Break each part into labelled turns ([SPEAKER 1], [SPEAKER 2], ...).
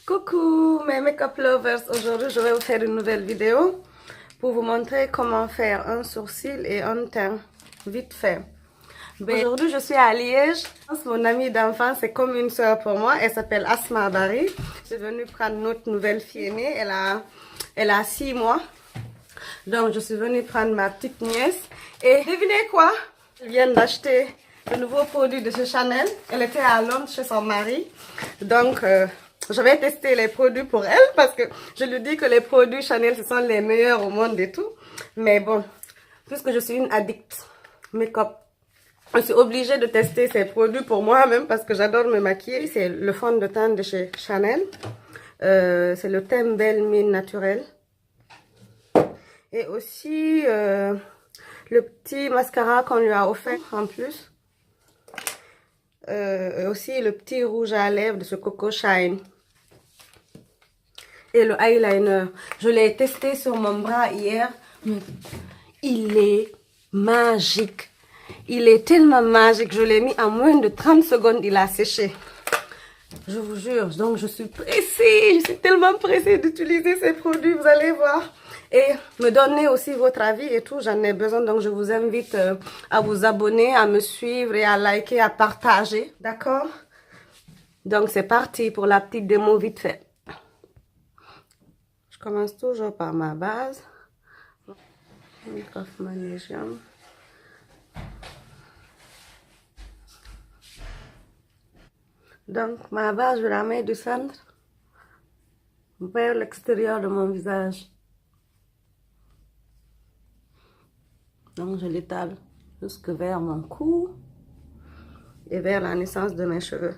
[SPEAKER 1] Coucou mes make-up lovers, aujourd'hui je vais vous faire une nouvelle vidéo pour vous montrer comment faire un sourcil et un teint vite fait. Aujourd'hui je suis à Liège, mon amie d'enfance est comme une soeur pour moi, elle s'appelle Asma Barry. Je suis venue prendre notre nouvelle fille aînée, elle a 6 mois. Donc je suis venue prendre ma petite nièce et devinez quoi? Elle vient d'acheter le nouveau produit de chez Chanel, elle était à Londres chez son mari, donc je vais tester les produits pour elle parce que je lui dis que les produits Chanel, ce sont les meilleurs au monde et tout. Mais bon, puisque je suis une addict make-up, je suis obligée de tester ces produits pour moi-même parce que j'adore me maquiller. C'est le fond de teint de chez Chanel. C'est le thème Belle Mine Naturel. Et aussi le petit mascara qu'on lui a offert en plus. Aussi le petit rouge à lèvres de ce Coco Shine. Et le eyeliner, je l'ai testé sur mon bras hier, mais il est magique. Il est tellement magique, je l'ai mis en moins de 30 secondes, il a séché. Je vous jure, donc je suis pressée, je suis tellement pressée d'utiliser ces produits, vous allez voir. Et me donner aussi votre avis et tout, j'en ai besoin, donc je vous invite à vous abonner, à me suivre et à liker, à partager, d'accord? Donc c'est parti pour la petite démo vite fait. Je commence toujours par ma base. Milk of Magnesium. Donc ma base, je la mets du centre vers l'extérieur de mon visage. Donc je l'étale jusque vers mon cou et vers la naissance de mes cheveux.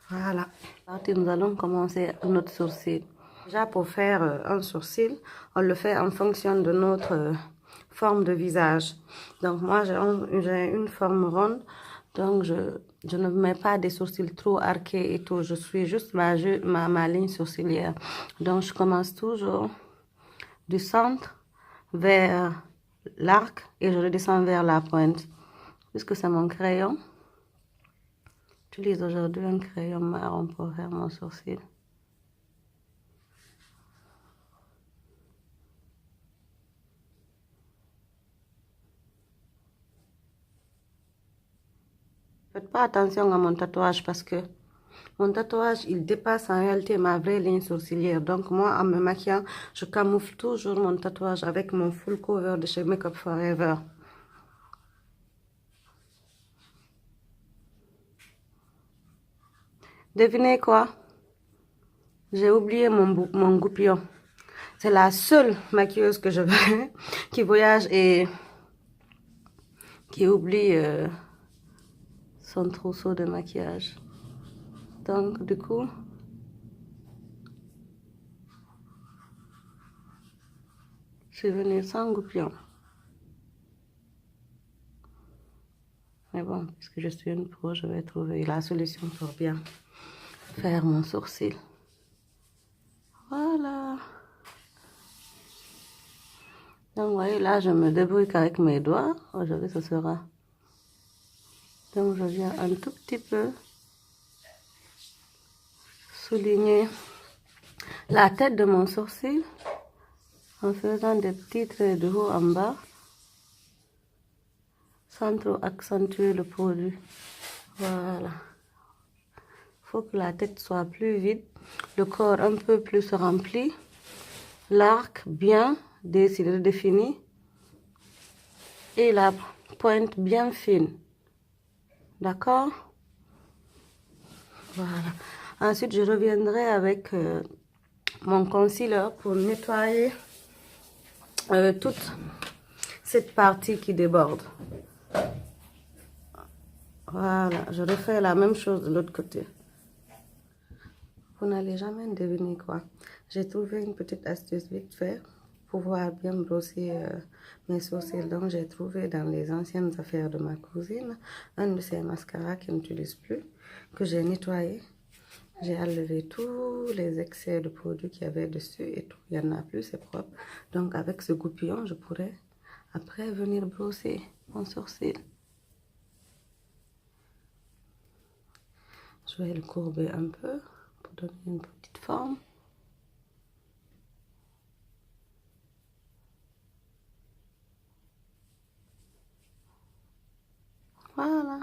[SPEAKER 1] Voilà. Nous allons commencer notre sourcil. Déjà pour faire un sourcil, on le fait en fonction de notre forme de visage. Donc moi j'ai une forme ronde, donc je ne mets pas des sourcils trop arqués et tout. Je suis juste ma ligne sourcilière. Donc je commence toujours du centre vers l'arc et je redescends vers la pointe. Puisque c'est mon crayon, j'utilise aujourd'hui un crayon marron pour faire mon sourcil. Faites pas attention à mon tatouage parce que mon tatouage, il dépasse en réalité ma vraie ligne sourcilière. Donc moi, en me maquillant, je camoufle toujours mon tatouage avec mon full cover de chez Make Up Forever. Devinez quoi? J'ai oublié mon goupillon. C'est la seule maquilleuse que je veux qui voyage et qui oublie son trousseau de maquillage. Donc du coup, je suis venue sans goupillon. Mais bon, puisque je suis une pro, je vais trouver la solution pour bien faire mon sourcil. Voilà. Donc, vous voyez, là, je me débrouille qu'avec mes doigts. Aujourd'hui, ce sera. Donc, je viens un tout petit peu souligner la tête de mon sourcil en faisant des petits traits de haut en bas sans trop accentuer le produit. Voilà. Il faut que la tête soit plus vide, le corps un peu plus rempli, l'arc bien défini et la pointe bien fine. D'accord? Voilà. Ensuite, je reviendrai avec mon concealer pour nettoyer toute cette partie qui déborde. Voilà, je refais la même chose de l'autre côté. Vous n'allez jamais deviner quoi. J'ai trouvé une petite astuce vite fait pour pouvoir bien brosser mes sourcils. Donc j'ai trouvé dans les anciennes affaires de ma cousine un de ces mascaras qu'elle n'utilise plus, que j'ai nettoyé. J'ai enlevé tous les excès de produits qu'il y avait dessus et tout. Il n'y en a plus, c'est propre. Donc avec ce goupillon, je pourrais après venir brosser mon sourcil. Je vais le courber un peu pour donner une petite forme. Voilà.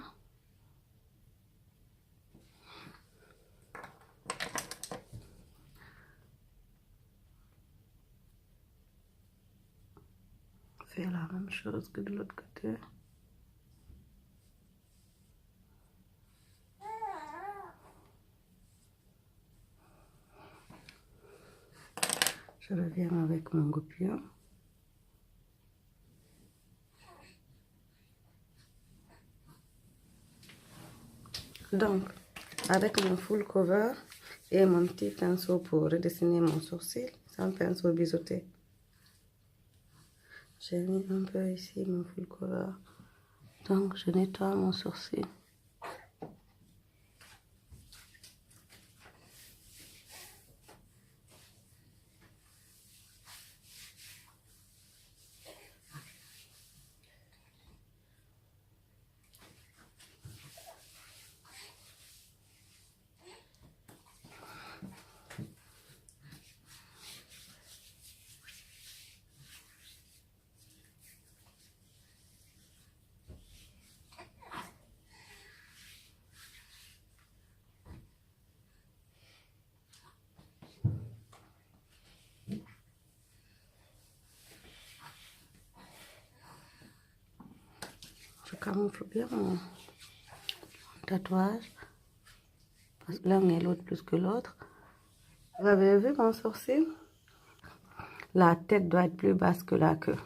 [SPEAKER 1] Faire la même chose que de l'autre côté. Je reviens avec mon goupillon. Donc, avec mon full cover et mon petit pinceau pour redessiner mon sourcil, c'est un pinceau biseauté. J'ai mis un peu ici mon full cover. Donc, je nettoie mon sourcil. Je camoufle bien mon tatouage. Parce que l'un et l'autre plus que l'autre. Vous avez vu mon sourcil? La tête doit être plus basse que la queue.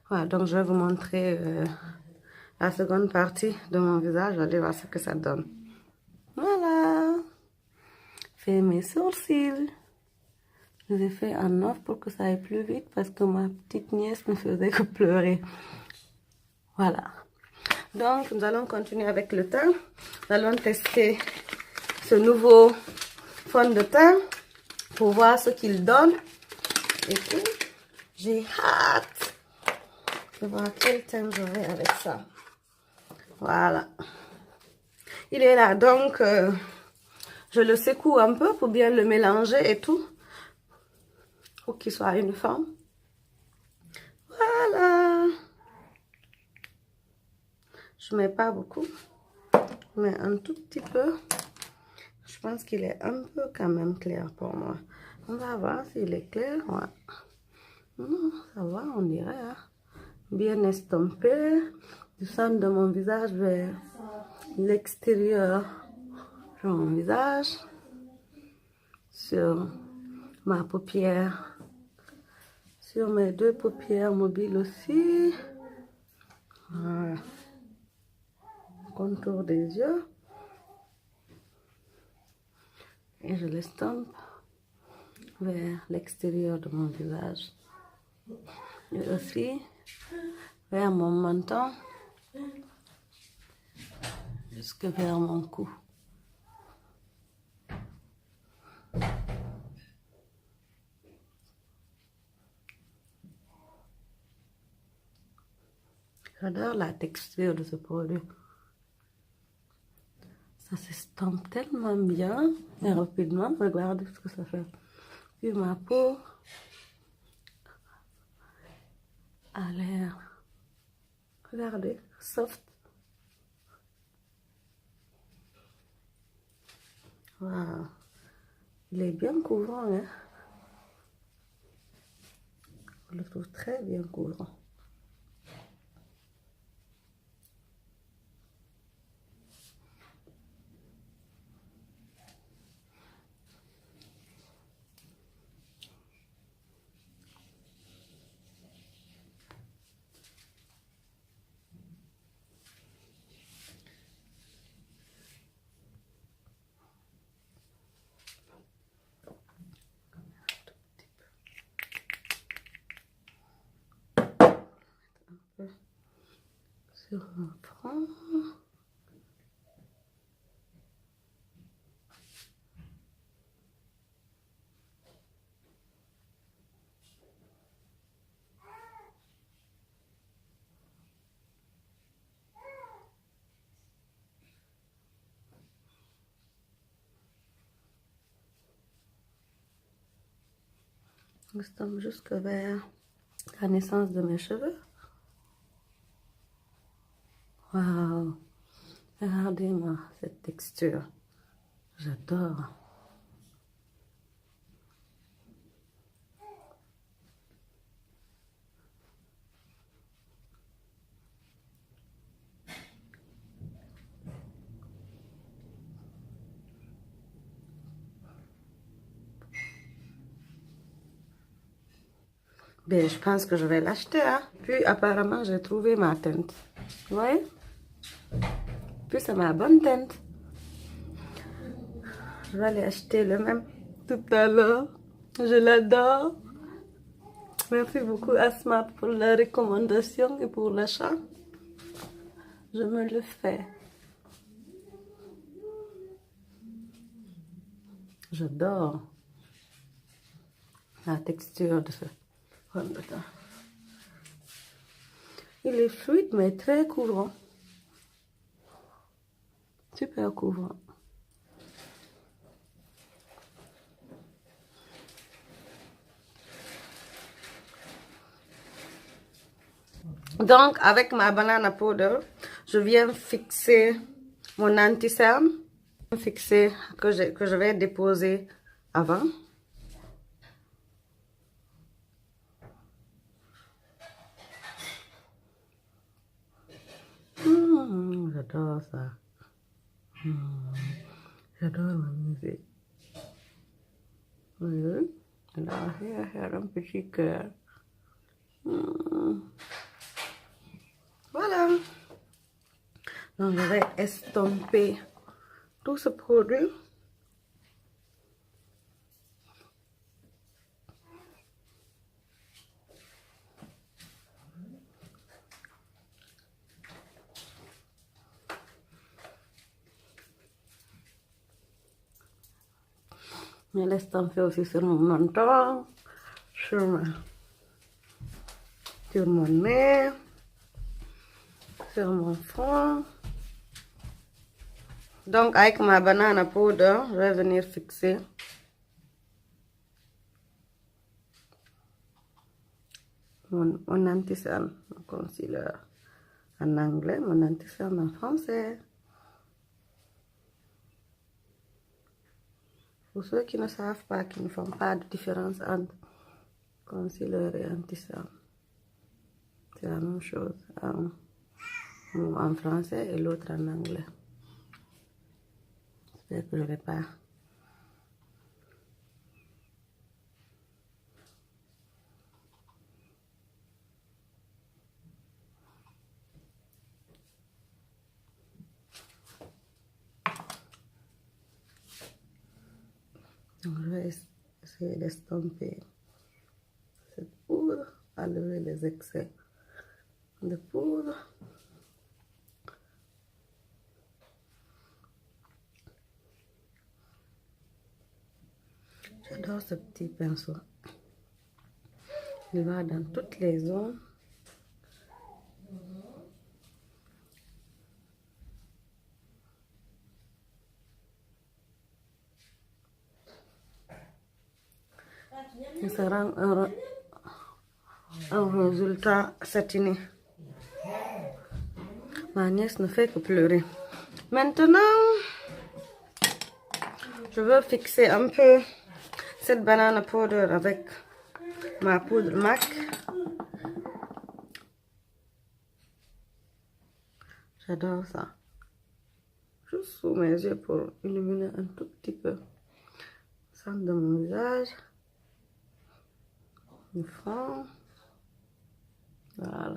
[SPEAKER 1] Voilà, donc je vais vous montrer la seconde partie de mon visage. Allez voir ce que ça donne. Voilà. Fait mes sourcils. Je les ai fait en off pour que ça aille plus vite parce que ma petite nièce ne faisait que pleurer. Voilà. Donc, nous allons continuer avec le teint. Nous allons tester ce nouveau fond de teint pour voir ce qu'il donne. Et puis, j'ai hâte de voir quel teint j'aurai avec ça. Voilà. Il est là, donc je le secoue un peu pour bien le mélanger et tout. Pour qu'il soit uniforme. Voilà. Je mets pas beaucoup. Je mets un tout petit peu. Je pense qu'il est un peu quand même clair pour moi. On va voir s'il est clair. Ouais. Ça va, on dirait. Hein? Bien estompé. Du centre de mon visage vers l'extérieur de mon visage. Sur ma paupière. Sur mes deux paupières mobiles aussi. Voilà. Contour des yeux. Et je l'estompe vers l'extérieur de mon visage. Et aussi vers mon menton. Jusque vers mon cou. J'adore la texture de ce produit. Ça s'estompe tellement bien et rapidement. Regardez ce que ça fait. Puis ma peau a l'air, regardez, soft. Wow. Il est bien couvrant, hein. Je le trouve très bien couvrant. Sur mon front. Nous sommes jusque vers la naissance de mes cheveux. Waouh! Regardez-moi cette texture. J'adore. Ben, je pense que je vais l'acheter, hein. Puis, apparemment, j'ai trouvé ma teinte. Vous voyez? Puis, c'est ma bonne teinte. Je vais aller acheter le même tout à l'heure. Je l'adore. Merci beaucoup, Asma, pour la recommandation et pour l'achat. Je me le fais. J'adore la texture de ce fond de teint. Il est fluide, mais très couvrant. Super couvrant. Donc, avec ma banana powder, je viens fixer mon anti-cerne. Fixer que je vais déposer avant. J'adore ça. J'adore ma musique. Oui. Là, il un petit cœur. Voilà. Donc, je vais estomper tout ce produit. Je vais l'estomper aussi sur mon menton, sur mon nez, sur mon front. Donc, avec ma banana powder, je vais venir fixer mon anti-cerne, mon concealer en anglais, mon anti-cerne en français. Pour ceux qui ne savent pas, qui ne font pas de différence entre concealer et anti-cerne, c'est la même chose en français et l'autre en anglais. J'espère que je ne vais pas. Donc, je vais essayer d'estomper cette poudre, enlever les excès de poudre. J'adore ce petit pinceau. Il va dans toutes les zones. Et ça rend un résultat satiné. Ma nièce ne fait que pleurer. Maintenant, je veux fixer un peu cette banana powder avec ma poudre MAC. J'adore ça. Juste sous mes yeux pour illuminer un tout petit peu le centre de mon visage. Le front. Voilà.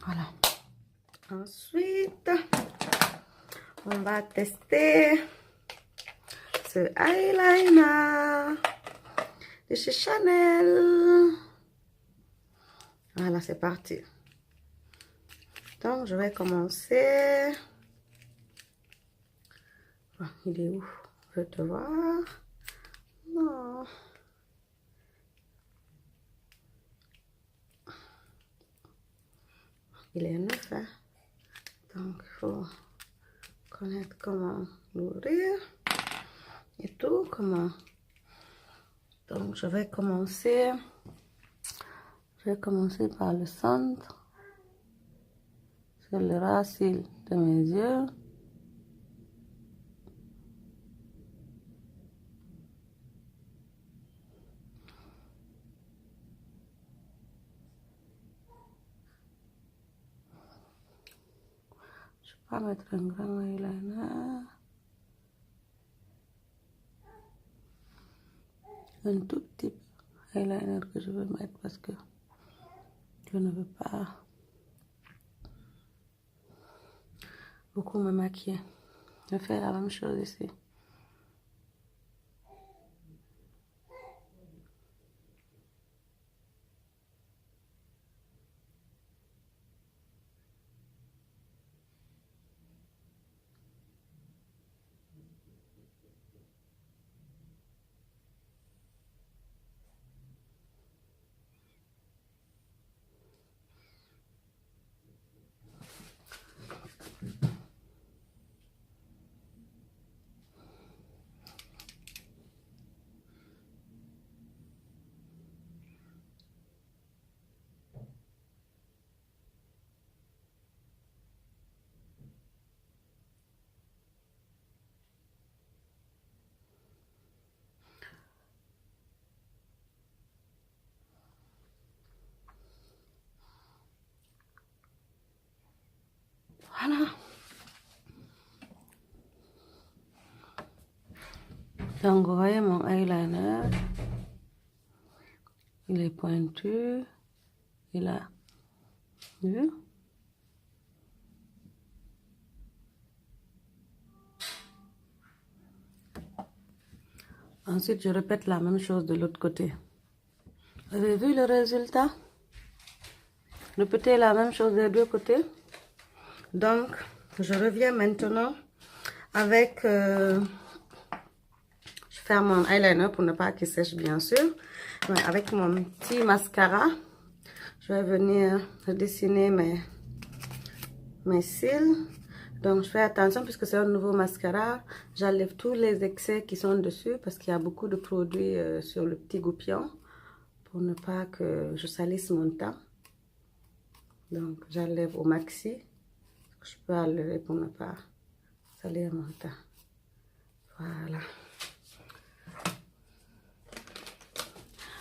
[SPEAKER 1] Voilà. Ensuite, on va tester ce eyeliner de chez Chanel. Voilà, c'est parti. Donc, je vais commencer. Oh, il est où? Je veux te voir. Non. Il est neuf, hein? Donc il faut connaître comment l'ouvrir et tout, comment. Donc je vais commencer par le centre, sur le racine de mes yeux. Je vais pas mettre un grand eyeliner. Un tout petit eyeliner que je veux mettre parce que je ne veux pas beaucoup me maquiller. Je fais la même chose ici. Voilà. Donc vous voyez mon eyeliner. Il est pointu. Il a vu. Ensuite, je répète la même chose de l'autre côté. Vous avez vu le résultat? Répétez la même chose des deux côtés. Donc, je reviens maintenant avec... je ferme mon eyeliner pour ne pas qu'il sèche, bien sûr. Mais avec mon petit mascara, je vais venir dessiner mes cils. Donc, je fais attention puisque c'est un nouveau mascara. J'enlève tous les excès qui sont dessus parce qu'il y a beaucoup de produits sur le petit goupillon pour ne pas que je salisse mon teint. Donc, j'enlève au maxi. Je peux enlever pour ne pas salir mon teint. Voilà.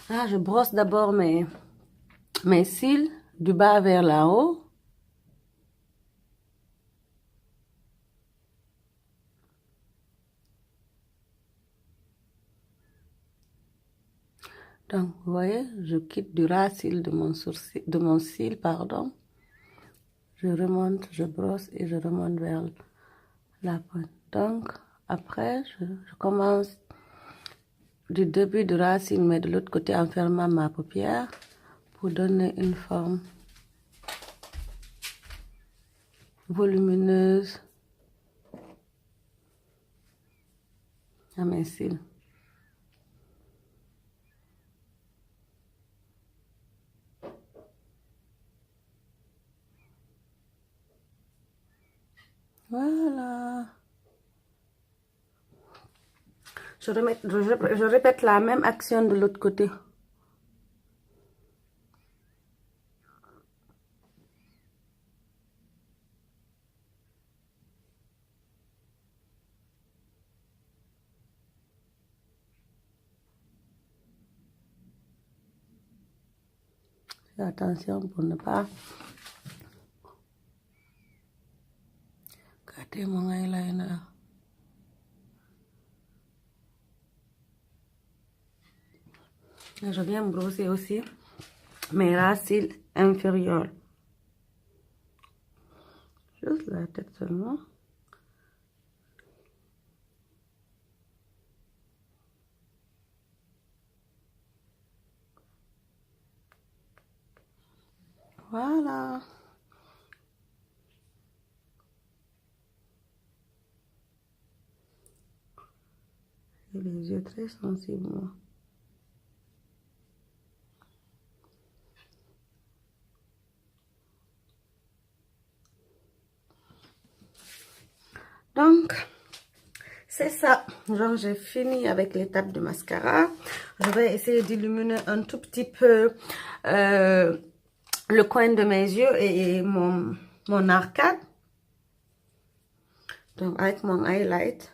[SPEAKER 1] Ah, je brosse d'abord mes cils du bas vers là haut. Donc, vous voyez, je quitte du racine de mon cil, pardon. Je remonte, je brosse et je remonte vers la pointe. Donc, après, je commence du début du racine, mais de l'autre côté en fermant ma paupière pour donner une forme volumineuse à mes cils. Voilà. Je répète la même action de l'autre côté. Fais attention pour ne pas gâter mon eyeliner. Et je viens brosser aussi mes racines inférieures. Juste la tête seulement. Voilà. J'ai les yeux très sensibles, moi. Donc, c'est ça. Genre, j'ai fini avec l'étape de mascara. Je vais essayer d'illuminer un tout petit peu le coin de mes yeux et mon arcade. Donc, avec mon highlight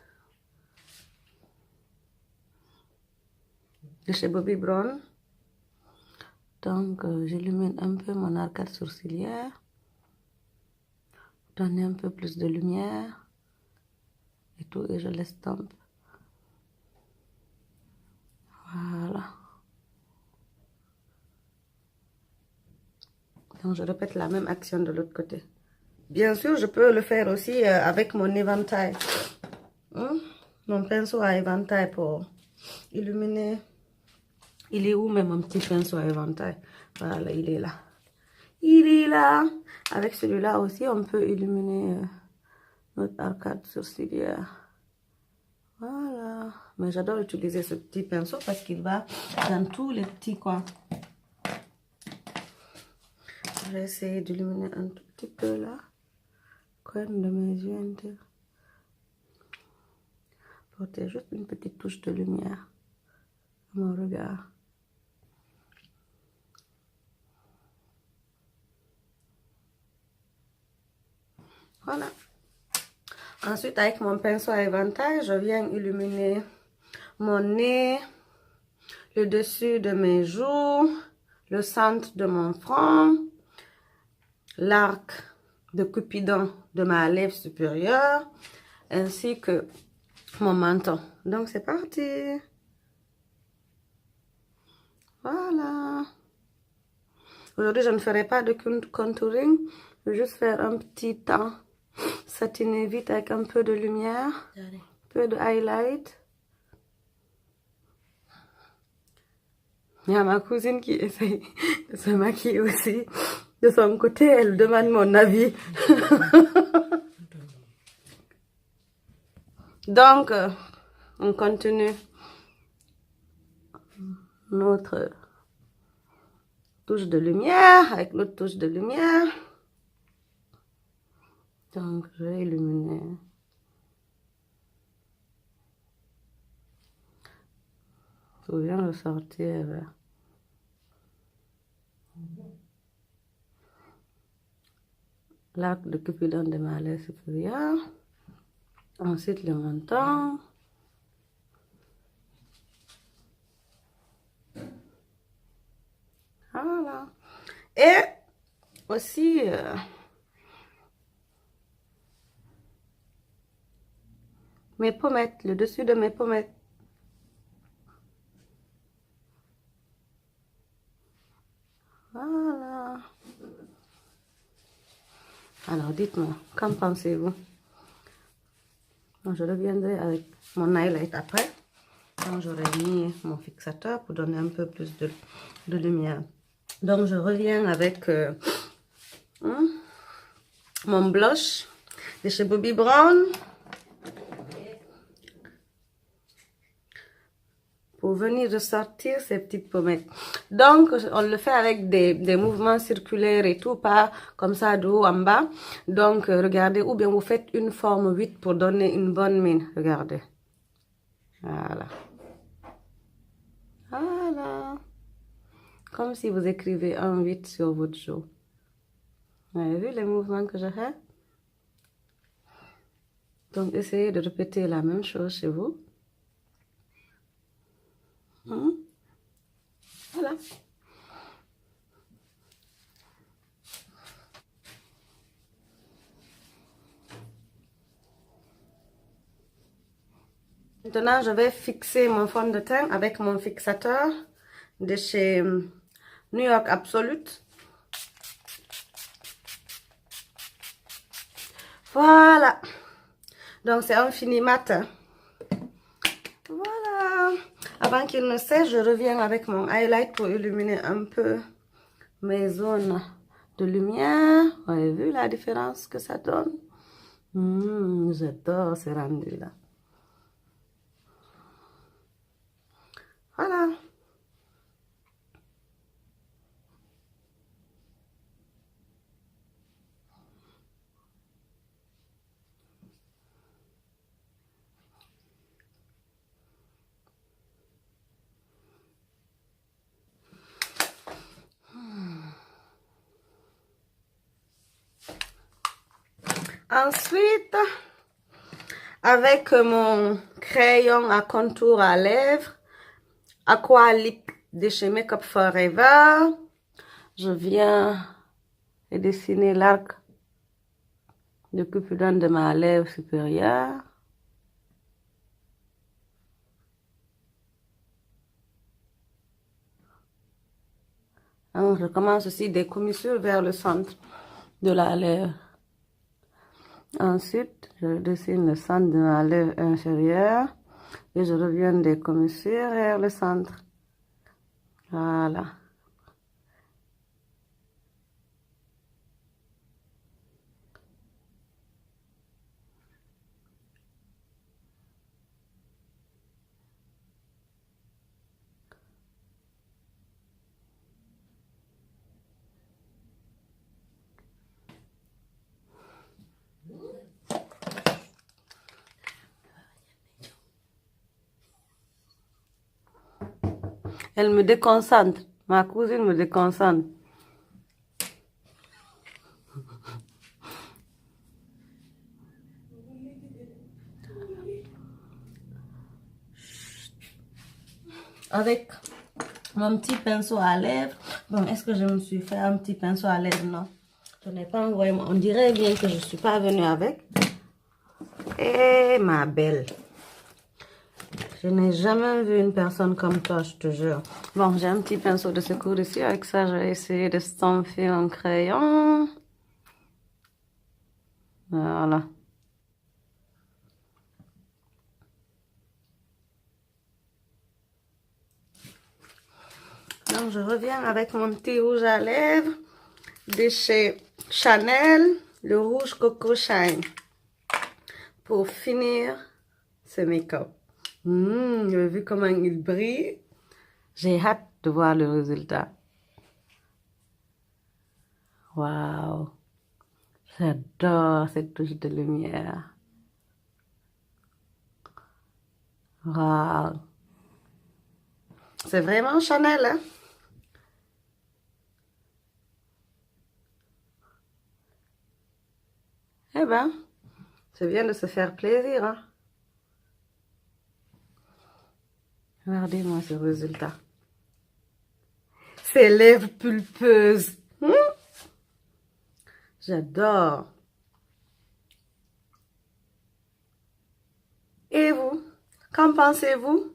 [SPEAKER 1] de chez Bobbi Brown. Donc, j'illumine un peu mon arcade sourcilière. Donner un peu plus de lumière. Et tout, et je l'estompe. Voilà. Donc, je répète la même action de l'autre côté. Bien sûr, je peux le faire aussi avec mon éventail. Mon pinceau à éventail pour illuminer. Il est où même mon petit pinceau à éventail? Voilà, il est là. Il est là. Avec celui-là aussi, on peut illuminer notre arcade sourcilière. Voilà. Mais j'adore utiliser ce petit pinceau parce qu'il va dans tous les petits coins. Je vais essayer d'illuminer un tout petit peu là. Coin de mes yeux intérieurs. Porter juste une petite touche de lumière à mon regard. Voilà. Ensuite, avec mon pinceau à éventail, je viens illuminer mon nez, le dessus de mes joues, le centre de mon front, l'arc de Cupidon de ma lèvre supérieure, ainsi que mon menton. Donc, c'est parti. Voilà. Aujourd'hui, je ne ferai pas de contouring. Je vais juste faire un petit teint satiné vite avec un peu de lumière, un peu de highlight. Il y a ma cousine qui essaye de se maquiller aussi. De son côté, elle demande mon avis. Donc, on continue notre touche de lumière avec l'autre touche de lumière. Donc, je vais illuminer. Je viens de sortir l'arc de Cupidon de ma lèvre supérieure. Ensuite, le menton. Voilà. Et aussi, mes pommettes, le dessus de mes pommettes. Voilà. Alors, dites-moi, qu'en pensez-vous? Je reviendrai avec mon highlight après. Quand j'aurai mis mon fixateur pour donner un peu plus de lumière. Donc, je reviens avec mon blush de chez Bobbi Brown. Pour venir ressortir ces petites pommettes. Donc, on le fait avec des mouvements circulaires et tout, pas comme ça de haut en bas. Donc, regardez, ou bien vous faites une forme 8 pour donner une bonne mine. Regardez. Voilà. Voilà. Comme si vous écrivez un 8 sur votre joue. Vous avez vu les mouvements que je fais? Donc, essayez de répéter la même chose chez vous. Voilà. Maintenant, je vais fixer mon fond de teint avec mon fixateur de chez New York Absolute. Voilà. Donc, c'est un fini mat. Voilà. Avant qu'il ne sèche, je reviens avec mon highlight pour illuminer un peu mes zones de lumière. Vous avez vu la différence que ça donne? J'adore ce rendu là. Voilà. Ensuite, avec mon crayon à contour à lèvres, Aqua Lip de chez Makeup Forever, je viens de dessiner l'arc de Cupidon de ma lèvre supérieure. Donc, je commence aussi des commissures vers le centre de la lèvre. Ensuite, je dessine le centre de ma lèvre inférieure et je reviens des commissures vers le centre. Voilà. Elle me déconcentre. Ma cousine me déconcentre. Avec mon petit pinceau à lèvres. Bon, est-ce que je me suis fait un petit pinceau à lèvres? Non. Je n'ai pas envoyé. On dirait bien que je ne suis pas venue avec. Eh, ma belle. Je n'ai jamais vu une personne comme toi, je te jure. Bon, j'ai un petit pinceau de secours ici. Avec ça, je vais essayer de stamper un crayon. Voilà. Donc, je reviens avec mon petit rouge à lèvres de chez Chanel, le rouge Coco Shine, pour finir ce make-up. Vous avez vu comment il brille? J'ai hâte de voir le résultat. Waouh! J'adore cette touche de lumière. Waouh! C'est vraiment Chanel, hein? Eh ben, c'est bien de se faire plaisir, hein? Regardez-moi ce résultat. Ces lèvres pulpeuses. J'adore. Et vous? Qu'en pensez-vous?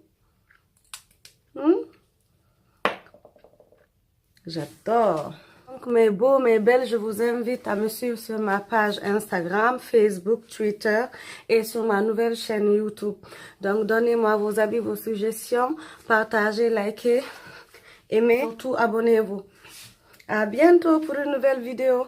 [SPEAKER 1] J'adore. Donc, mes beaux, mes belles, je vous invite à me suivre sur ma page Instagram, Facebook, Twitter et sur ma nouvelle chaîne YouTube. Donc, donnez-moi vos avis, vos suggestions, partagez, likez, aimez, surtout abonnez-vous. À bientôt pour une nouvelle vidéo.